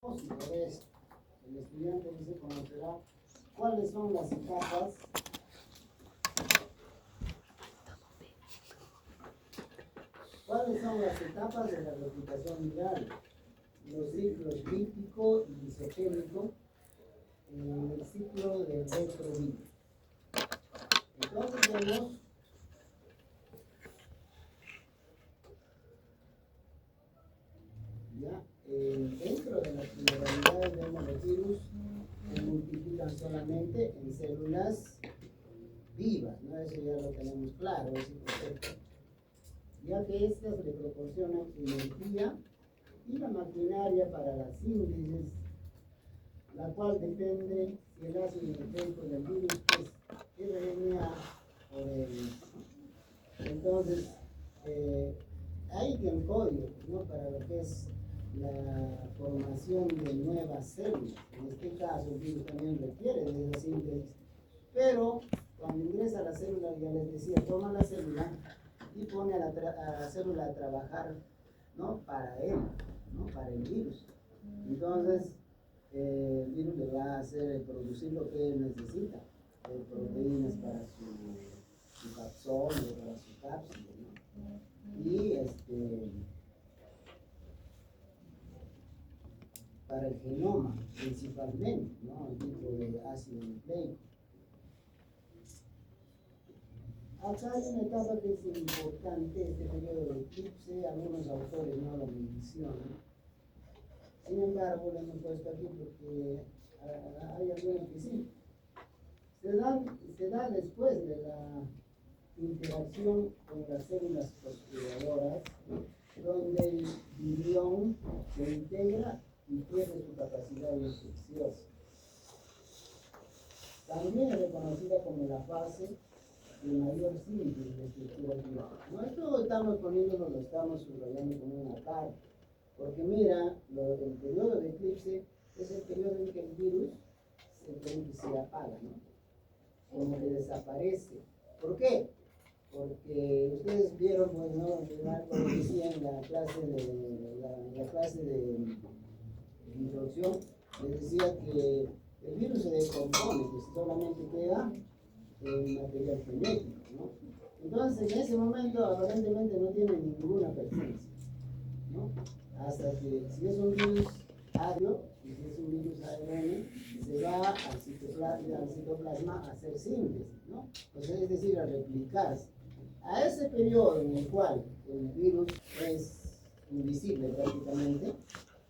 El estudiante dice conocerá cuáles son las etapas de la replicación viral, los ciclos lítico y lisogénico en el ciclo del retrovirus. Entonces vemos dentro de las generalidades vemos los virus se multiplican solamente en células vivas, ¿no? Eso ya lo tenemos claro, ese concepto, ya que estas le proporcionan energía y la maquinaria para la síntesis, la cual depende si el ácido nucleico del virus es RNA o DNA. Entonces, hay un código, ¿no?, para lo que es la formación de nuevas células. En este caso, el virus también requiere de esa síntesis, pero cuando ingresa a la célula, ya les decía, toma la célula y pone a la célula a trabajar, ¿no?, para él, ¿no?, para el virus. Entonces, el virus le va a hacer producir lo que él necesita, proteínas para su capsol, para su cápsula, ¿no? Y para el genoma principalmente, ¿no?, el tipo de ácido nucleico. Acá hay una etapa que es importante, este periodo de eclipse, algunos autores no lo mencionan. Sin embargo, lo hemos puesto aquí porque hay algunos que sí. Se da después de la interacción con las células hospedadores, donde el virión se integra y pierde su capacidad infecciosa. También es reconocida como la fase de mayor síntesis de estructuras virales. No, esto estamos poniéndolo, lo estamos subrayando como una carta, porque mira, el periodo de eclipse es el periodo en que el virus se apaga, ¿no?, como que desaparece. ¿Por qué? Porque ustedes vieron, pues, ¿no?, como decía en la clase de introducción, les decía que el virus se descompone, que solamente queda en material genético, ¿no? Entonces, en ese momento, aparentemente no tiene ninguna presencia, ¿no? Hasta que, si es un virus ario, y si es un virus ARN, se va al citoplasma a hacer síntesis, ¿no? O sea, es decir, a replicarse. A ese periodo en el cual el virus es invisible prácticamente,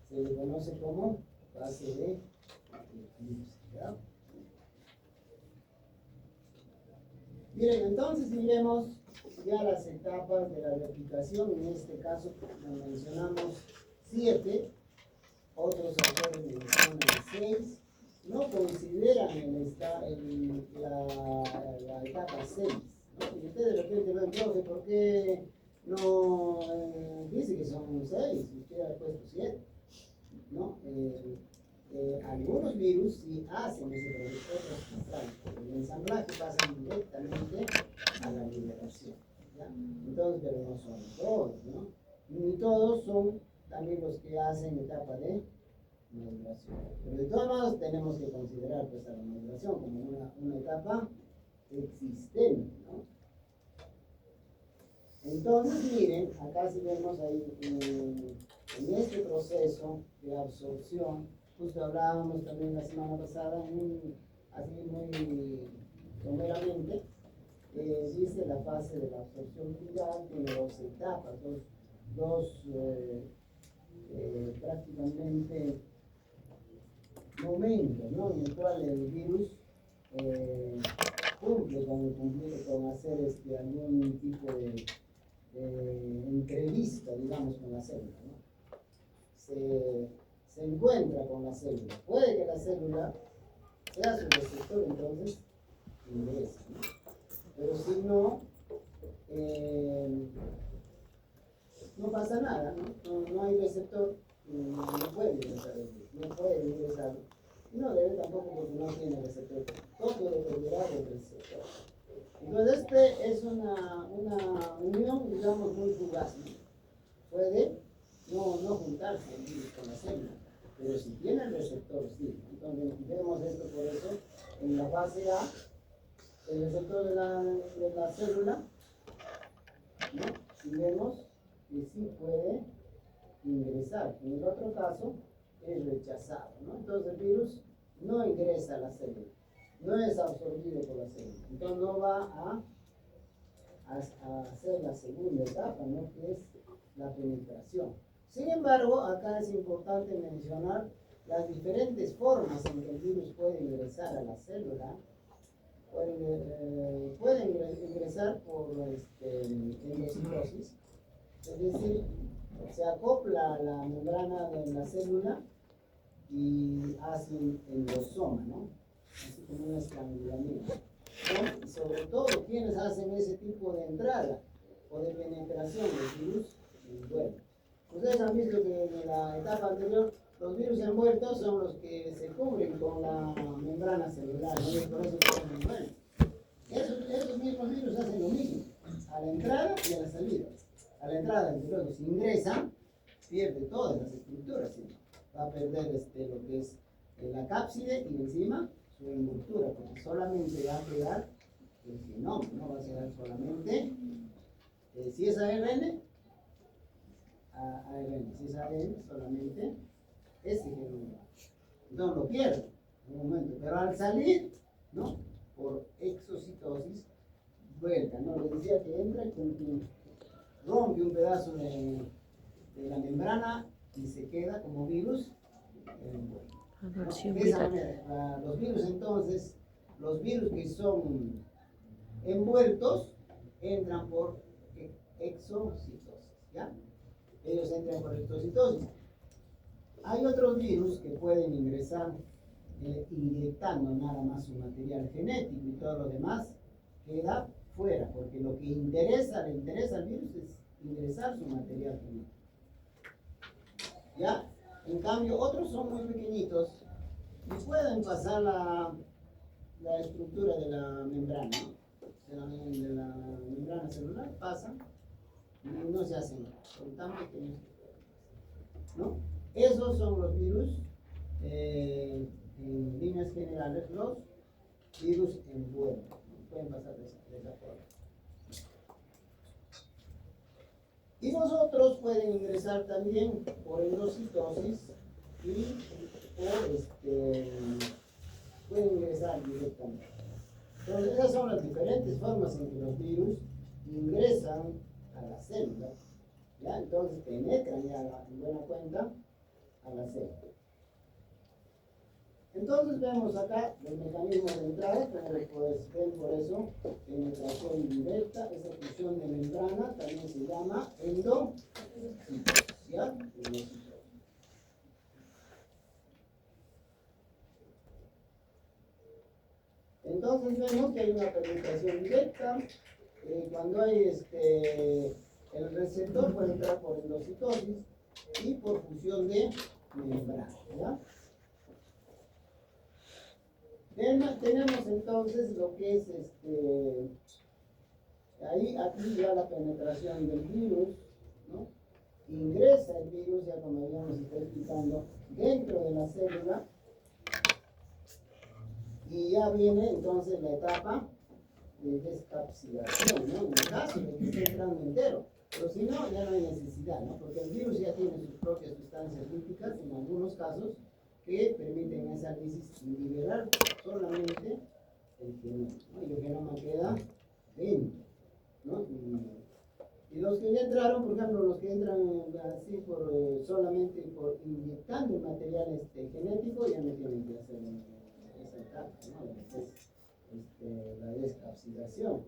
se le conoce como fase de eclipse, ¿verdad? Miren, entonces miremos ya las etapas de la replicación. En este caso mencionamos 7, otros autores mencionan 6. No consideran la etapa 6, ¿no? Y ustedes de repente ven, profe, ¿por qué no dice que son 6? Usted ha puesto 7, ¿no? Algunos virus sí hacen ese proceso, el ensamblaje pasa directamente a la liberación, ¿ya? Entonces, pero no son todos, ¿no? Ni todos son también los que hacen etapa de maduración. Pero de todos modos tenemos que considerar, pues, a la maduración como una etapa existente, ¿no? Entonces, miren, acá sí vemos ahí en este proceso de absorción, justo hablábamos también la semana pasada, así muy someramente, dice la fase de la absorción viral, tiene 2 etapas, dos prácticamente momentos, ¿no?, en el cual el virus cumple con hacer algún tipo de entrevista, digamos, con la célula, ¿no? Se encuentra con la célula. Puede que la célula sea su receptor, entonces ingresa, ¿no? Pero si no, no pasa nada, ¿no? No hay receptor, no puede ingresar, no puede ingresar. Y no debe tampoco, porque no tiene receptor. Todo dependerá del receptor. Entonces, este es una unión, digamos, muy fugaz, ¿no? Puede no juntarse el virus con la célula, pero si tiene el receptor, sí. Entonces, vemos esto por eso, en la fase A, el receptor de la célula, ¿no? Y vemos que sí puede ingresar. En el otro caso, es rechazado, ¿no? Entonces, el virus no ingresa a la célula, no es absorbido por la célula. Entonces, no va a hacer la segunda etapa, ¿no? Que es la penetración. Sin embargo, acá es importante mencionar las diferentes formas en que el virus puede ingresar a la célula. Pueden ingresar por endocitosis, es decir, se acopla a la membrana de la célula y hace un endosoma, ¿no? Así como un estrangulamiento. ¿No? Y sobre todo, quienes hacen ese tipo de entrada o de penetración del virus envuelto. Ustedes han visto que en la etapa anterior los virus envueltos son los que se cubren con la membrana celular, ¿no? Y por eso son envueltos. Esos mismos virus hacen lo mismo a la entrada y a la salida. A la entrada, luego si ingresa, pierde todas las estructuras, ¿sí? Va a perder lo que es la cápside y encima su envoltura, porque solamente va a quedar el genoma, no va a quedar solamente, si es ARN, si es ARN, solamente ese genoma. Entonces lo pierde en un momento, pero al salir, ¿no? Por exocitosis, vuelta, ¿no? Les decía que entra y rompe un pedazo de la membrana y se queda como virus envuelto. ¿No? De esa manera, los virus entonces, los virus que son envueltos, entran por exocitosis, ¿ya? Ellos entran por exocitosis. Hay otros virus que pueden ingresar inyectando nada más su material genético y todo lo demás queda fuera, porque lo que le interesa al virus es ingresar su material genético. ¿Ya? En cambio, otros son muy pequeñitos y pueden pasar la estructura de la membrana, ¿no? de la membrana celular, pasan y no se hacen nada, son tan pequeños, ¿no? Esos son los virus, en líneas generales, los virus envueltos, ¿no? Pueden pasar de esa forma. Y los otros pueden ingresar también por endocitosis y pueden ingresar directamente. Entonces, esas son las diferentes formas en que los virus ingresan a la célula, ¿ya? Entonces penetran ya en buena cuenta a la célula. Entonces vemos acá los mecanismos de entrada, como pues ven por eso, penetración directa, esa fusión de membrana también se llama endocitosis, ¿ya? Endocitosis. Entonces vemos que hay una penetración directa, cuando hay el receptor puede entrar por endocitosis y por fusión de membrana, ¿ya? Tenemos entonces lo que es aquí ya la penetración del virus, ¿no? Ingresa el virus, ya como habíamos estado explicando, dentro de la célula y ya viene entonces la etapa de descapsidación, ¿no? En el caso de que esté entrando entero, pero si no, ya no hay necesidad, ¿no? Porque el virus ya tiene sus propias sustancias líticas en algunos casos que permiten esa lisis liberar solamente el genoma, ¿no? Y el genoma queda dentro, ¿no? Y los que ya entraron, por ejemplo, los que entran así solamente por inyectando el material genético, ya no tienen que hacer esa etapa, ¿no? Es la descapsidación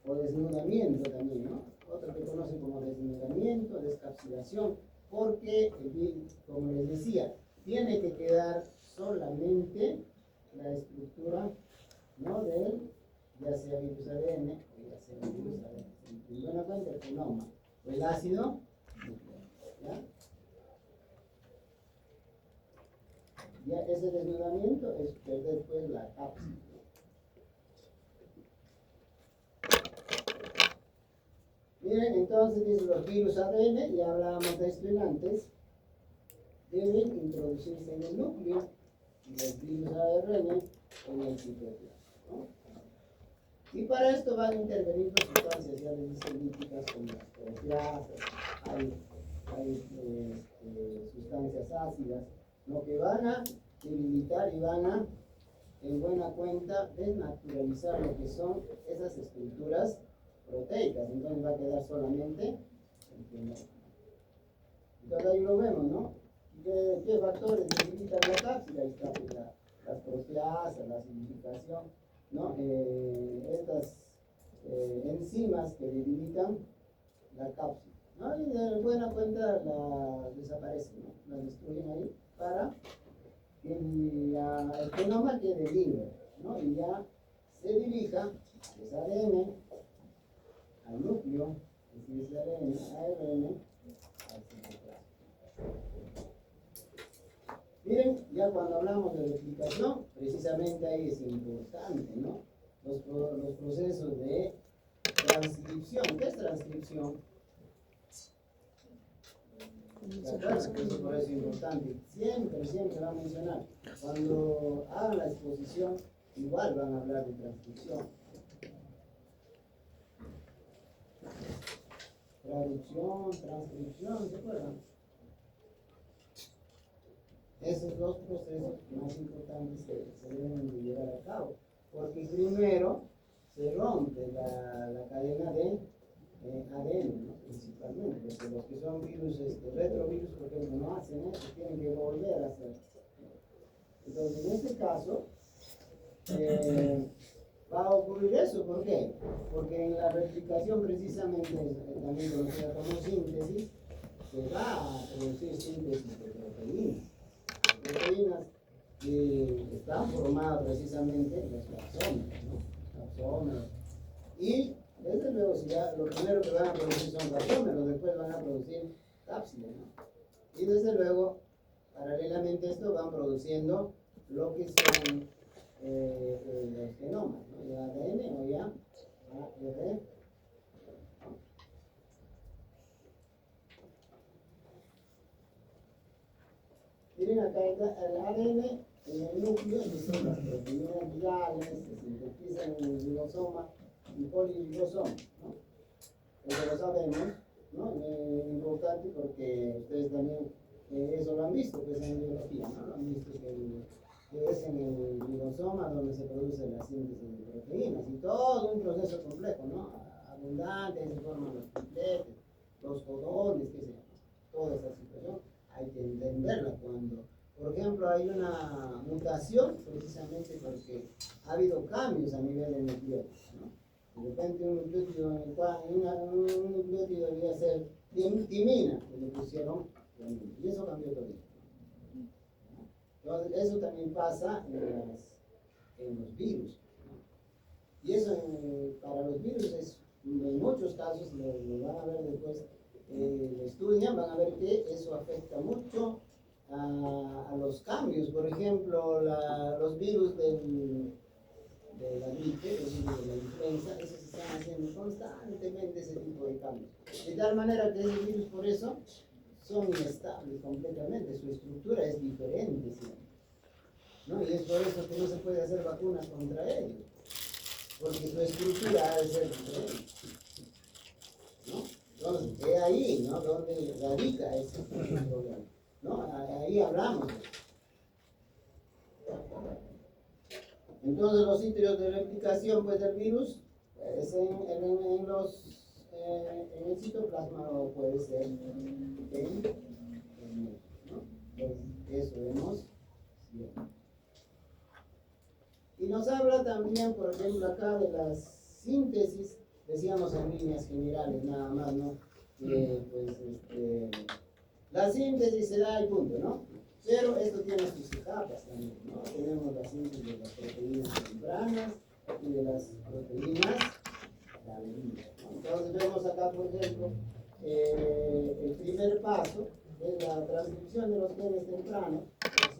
o desnudamiento también, ¿no? Otro que conocen como desnudamiento, descapsidación, porque, como les decía, tiene que quedar solamente la estructura, ¿no? Ya sea virus ADN o ya sea virus ADN. En buena cuenta el genoma o el ácido nucleico, ¿ya? Ya ese desnudamiento es perder pues la cápsula. Miren, entonces dice los virus ADN, ya hablábamos de esto antes, deben introducirse en el núcleo y los virus ARN en el citoplasma, ¿no? Y para esto van a intervenir las sustancias ya líticas como las proteasas, hay sustancias ácidas, lo que van a debilitar y van a, en buena cuenta, desnaturalizar lo que son esas estructuras proteicas. Entonces va a quedar solamente el genoma. Entonces ahí lo vemos, ¿no? ¿Qué factores debilitan la cápsula? Ahí está pues, las proteasas, la acidificación, ¿no? Estas enzimas que debilitan la cápsula, ¿no? Y de buena cuenta la desaparecen, ¿no? La destruyen ahí para que el genoma quede libre, ¿no? Y ya se dirija ese ADN al núcleo, es decir, ese ARN al citoplasma. Miren, ya cuando hablamos de replicación, precisamente ahí es importante, ¿no? Los procesos de transcripción. ¿Qué es transcripción? Por eso es importante. Siempre va a mencionar. Cuando hagan la exposición, igual van a hablar de transcripción. Traducción, transcripción, ¿se acuerdan? Esos dos procesos más importantes se deben de llevar a cabo. Porque primero se rompe la cadena de ADN, ¿no? Principalmente, porque los que son virus, retrovirus, por ejemplo, no hacen eso, tienen que volver a hacer. Entonces, en este caso, va a ocurrir eso. ¿Por qué? Porque en la replicación, precisamente, también conocida como síntesis, se va a producir síntesis de proteínas. Proteínas que están formadas precisamente en los capsómeros, ¿no? Capsómeros. Y desde luego, si ya lo primero que van a producir son capsómeros, después van a producir cápsulas, ¿no? Y desde luego, paralelamente a esto, van produciendo lo que son los genomas, ¿no? Ya ADN o ya AR. Miren acá el ADN en el núcleo, que son las proteínas virales, se sintetizan en el ribosoma y poliribosoma, ¿no? Eso lo sabemos, ¿no? Importante porque ustedes también eso lo han visto pues, en biología, ¿no? Lo han visto que es en el ribosoma donde se produce la síntesis de proteínas y todo un proceso complejo, ¿no? Abundante, se forman los tripletes, los codones, qué sé yo, toda esa situación. Hay que entenderla cuando, por ejemplo, hay una mutación, precisamente porque ha habido cambios a nivel de nucleótidos, ¿no? De repente un nucleótido en el cual un nucleótido debía ser timina, que le pusieron timina, y eso cambió todo. Entonces, eso también pasa en los virus, ¿no? Y eso para los virus es, en muchos casos, lo van a ver después, lo estudian, van a ver que eso afecta mucho a los cambios. Por ejemplo, los virus de la gripe, los virus de la influenza, esos están haciendo constantemente ese tipo de cambios. De tal manera que esos virus, por eso, son inestables completamente, su estructura es diferente siempre, ¿no? Y es por eso que no se puede hacer vacunas contra ellos, porque su estructura ha de ser diferente, ¿no? Entonces, es ahí, ¿no? Donde radica ese problema, ¿no? Ahí hablamos. Entonces, los sitios de replicación pues, del virus es en el citoplasma o puede ser en el medio, ¿no? Entonces, eso vemos bien. Y nos habla también, por ejemplo, acá de las síntesis, decíamos en líneas generales nada más, ¿no? La síntesis se da y punto, ¿no? Pero esto tiene sus etapas también, ¿no? Tenemos la síntesis de las proteínas membranas y de las proteínas tardías, ¿no? Entonces vemos acá, por ejemplo, el primer paso es la transcripción de los genes tempranos,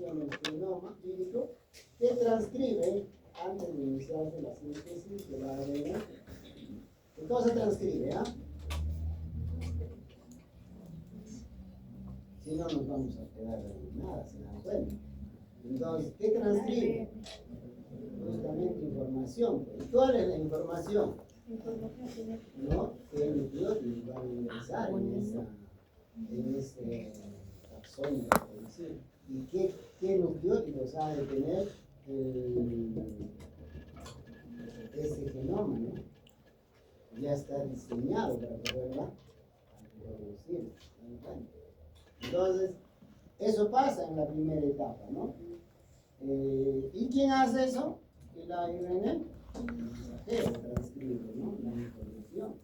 el genoma vírico, que transcribe antes de iniciarse la síntesis de la ADN. ¿Qué cosa transcribe? Si no nos vamos a quedar en nada, se dan cuenta. Entonces, ¿qué transcribe? Justamente información. ¿Cuál es la información? ¿No? ¿Qué nucleótidos van a ingresar en ese taxón? ¿Y qué nucleótidos ha de tener ese genoma? ¿No? Ya está diseñado para poderla reproducir. Entonces, eso pasa en la primera etapa, ¿no? ¿Y quién hace eso? El ARN transcribe, ¿no? La información.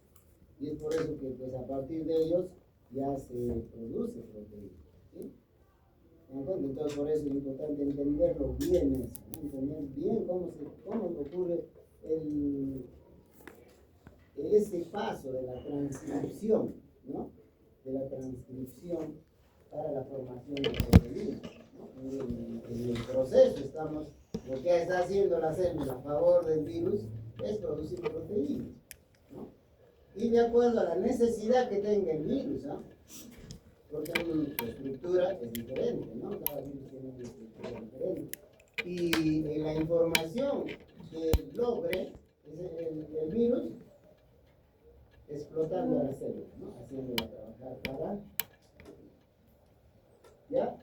Y es por eso que pues, a partir de ellos ya se produce proteína. ¿Sí? Entonces, por eso es importante entenderlo bien, eso, ¿no? Entender bien cómo ocurre ese paso de la transcripción, ¿no? De la transcripción para la formación de proteínas, ¿no? En el proceso estamos, lo que está haciendo la célula a favor del virus es producir proteínas, ¿no? Y de acuerdo a la necesidad que tenga el virus, ¿no? Porque su estructura es diferente, ¿no? Cada virus tiene una estructura diferente. Y la información que logre el virus, explotando a la célula, ¿no? Haciéndola trabajar para... ¿Ya?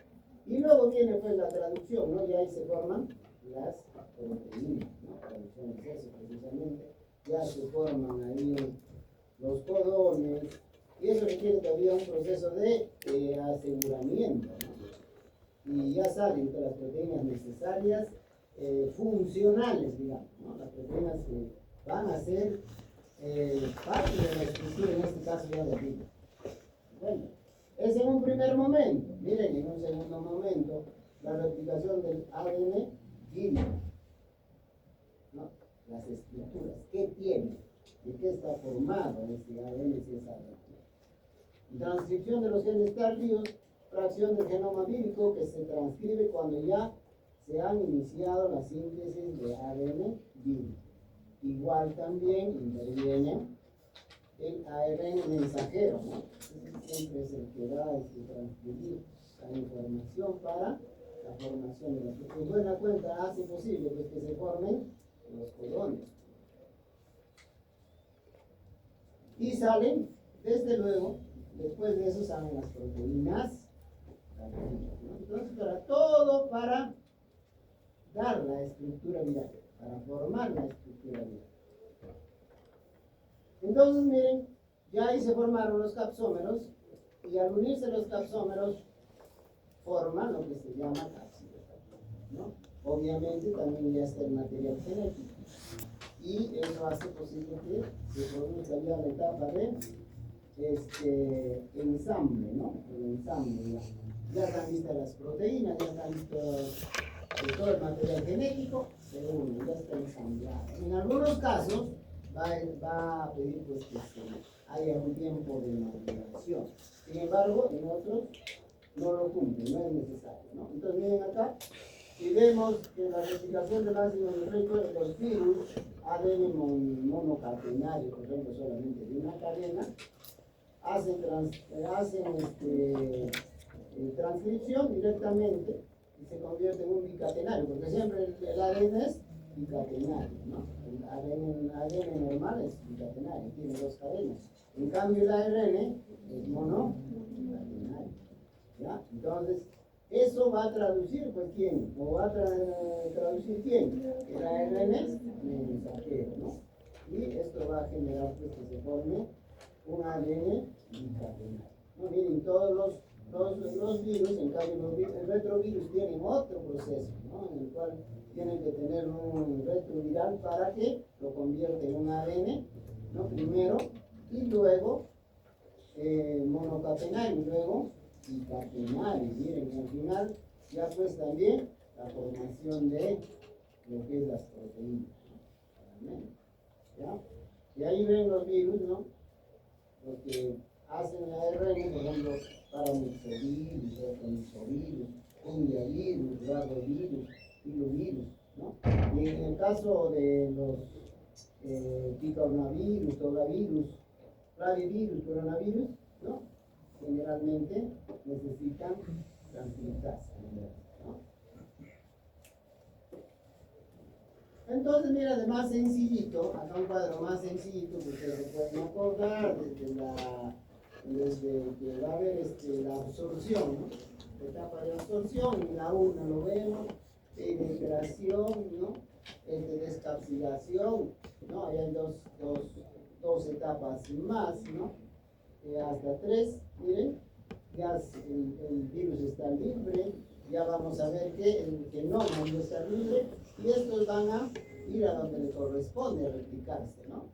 Y luego viene pues la traducción, ¿no? Y ahí se forman las proteínas, ¿no? Traducción es eso precisamente. Ya se forman ahí los codones, y eso requiere todavía un proceso de aseguramiento, ¿no? Y ya salen todas las proteínas necesarias, funcionales, digamos, ¿no? Las proteínas que van a ser parte de la estructura, en este caso ya de vida. Bueno, es en un primer momento. Miren, en un segundo momento, la replicación del ADN guía, ¿no? Las estructuras, ¿qué tiene? ¿De qué está formado este ADN si es ADN? Transcripción de los genes tardíos, fracción del genoma vírico que se transcribe cuando ya se han iniciado la síntesis de ADN vírico. Igual también interviene el ARN mensajero, ¿no? Siempre es el que va a transcribir la información para la formación de las proteínas. En buena cuenta hace posible pues, que se formen los codones. Y salen, desde luego, después de eso salen las proteínas, ¿no? Entonces, para dar la estructura viral, para formar la estructura viral. Entonces, miren, ya ahí se formaron los capsómeros, y al unirse los capsómeros, forman lo que se llama cápside, ¿no? Obviamente también ya está el material genético, y eso hace posible que se produzca ya la etapa de ensamble, ¿no? El ensamble, ya están listas las proteínas, ya están listos todo el material genético, se une, ya está ensamblado. En algunos casos va a pedir pues, que haya un tiempo de maduración. Sin embargo, en otros no lo cumple, no es necesario, ¿no? Entonces miren acá, si vemos que la replicación del ácido nucleico de los virus ADN monocatenario, por ejemplo, solamente de una cadena, hacen transcripción directamente y se convierte en un bicatenario, porque siempre el ADN es bicatenario, ¿no? El ADN normal es bicatenario, tiene dos cadenas. En cambio el ARN es monocatenario, ¿ya? Entonces, eso va a traducir, pues, ¿quién? ¿O va a traducir quién? El ARN mensajero, ¿no? Y esto va a generar, pues, que se forme un ADN bicatenario, ¿no? Miren, todos los virus, en cambio, el retrovirus tienen otro proceso, ¿no? En el cual tienen que tener un retroviral para que lo convierta en un ADN, ¿no? Primero, y luego monocatenario, y luego bicatenario. Miren, al final ya pues también la formación de lo que es las proteínas, ¿no? ¿Ya? Y ahí ven los virus, ¿no? Lo que hacen el ARN, por ejemplo, paramyxovirus, atomizovirus, pungiavirus, rabovirus, filovirus, ¿no? Y en el caso de los picornavirus, togavirus, flavivirus, coronavirus, ¿no? generalmente necesitan transcriptarse, ¿no? Entonces, mira, de más sencillito, acá un cuadro más sencillito que ustedes se pueden acordar desde que va a haber la absorción, ¿no? La etapa de absorción, en la 1 lo vemos, penetración, ¿no? Descapsilación, ¿no? Ahí hay dos etapas más, ¿no? Hasta 3, miren, ya el virus está libre, ya vamos a ver que el genoma está libre, y estos van a ir a donde le corresponde, a replicarse, ¿no?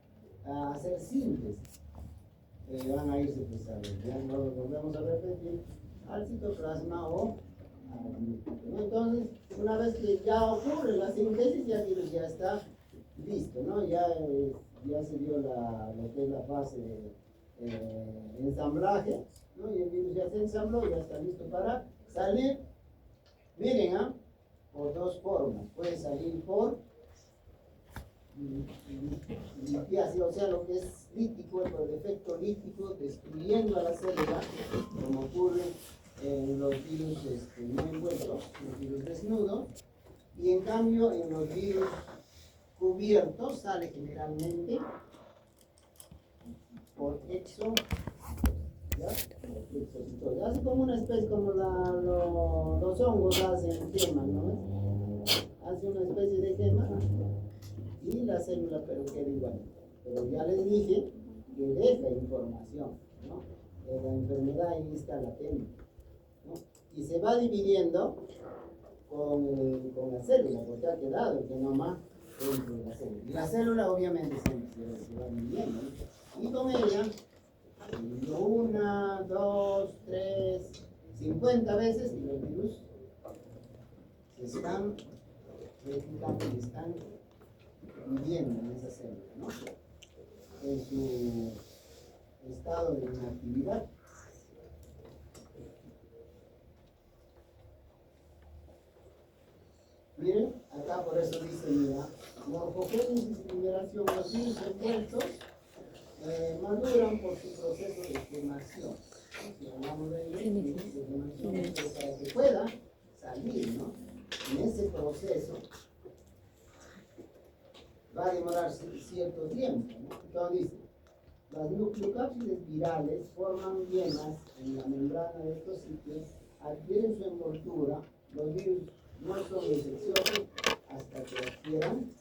A hacer síntesis. Van a irse, pues, ya no lo volvemos a repetir, al citoplasma o al núcleo, ¿no? Entonces, una vez que ya ocurre la síntesis, ya el virus ya está listo, ¿no? Ya se dio lo que es la fase de ensamblaje, ¿no? Y el virus ya se ensambló, ya está listo para salir. Miren, por dos formas. Puede salir por litiación, o sea, lo que es lítico, por el efecto lítico, destruyendo a la célula, como ocurre en los virus no envueltos, los virus desnudos, y en cambio en los virus cubiertos sale generalmente por exo. Hace como una especie, como los hongos hacen quema, ¿no? Hace una especie de quema y la célula pero queda igual. Pero ya les dije que deja información, ¿no? La enfermedad ahí está latente, ¿no? Y se va dividiendo con la célula, porque ha quedado el genoma dentro de la célula. Y la célula obviamente se va dividiendo, ¿no? Y con ella 1, 2, 3, 50 veces, y los virus se están replicando y están viviendo en esa célula, ¿no? En su estado de inactividad. Miren, acá por eso dice, mira, morfogénesis y liberación, los virus envueltos maduran por su proceso de quemación. Si hablamos de quemación, pues para que pueda salir, ¿no? En ese proceso va a demorar cierto tiempo, ¿no? Entonces dice, las nucleocápsides virales forman yemas en la membrana de estos sitios, adquieren su envoltura, los virus no son infecciosos hasta que adquieran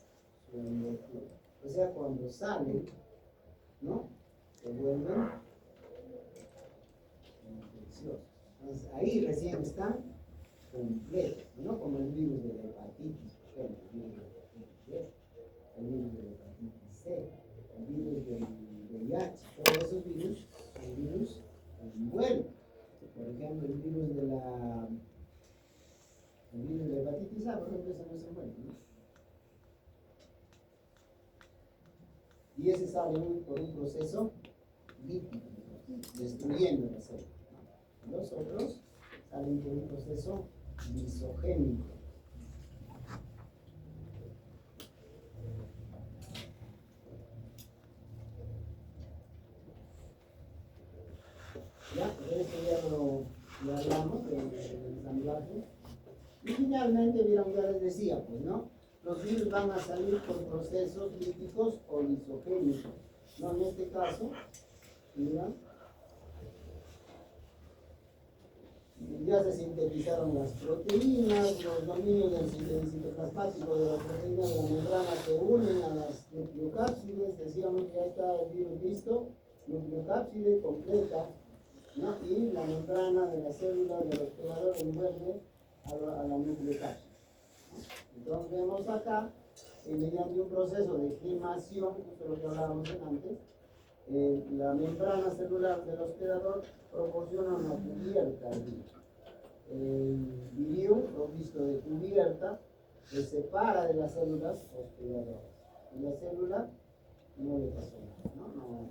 su envoltura. O sea, cuando salen, ¿no? Se vuelven infecciosos. Entonces ahí recién están completos, ¿no? Como el virus de la hepatitis, por ejemplo, el virus de la hepatitis B, el virus de la hepatitis C, el virus del VIH, todos esos virus son virus envueltos. Por ejemplo, el virus de la hepatitis A, por ejemplo, ese no se envuelve, ¿no? Y ese sale por un proceso lípido, destruyendo la célula, ¿no? Los otros salen por un proceso lisogénico. Ya, de esto ya hablamos del ensamblaje. Y finalmente, vieron, ya les decía, pues, ¿no? Los virus van a salir por procesos líticos o lisogénicos, ¿no? En este caso, mira, ya se sintetizaron las proteínas, los dominios del citoplasmático de las proteínas de la membrana se unen a las nucleocápsides, decíamos que ya está el virus listo, nucleocápside completa, ¿no? Y la membrana de la célula del hospedador envuelve a la nucleocápside. Entonces vemos acá, mediante un proceso de gemación, esto es lo que hablábamos antes, la membrana celular del hospedador proporciona una cubierta al virus. El virión, provisto de cubierta, se separa de las células hospedadoras. Y la célula no le pasó nada,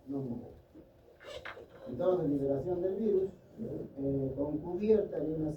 no murió. Entonces, liberación del virus con cubierta y una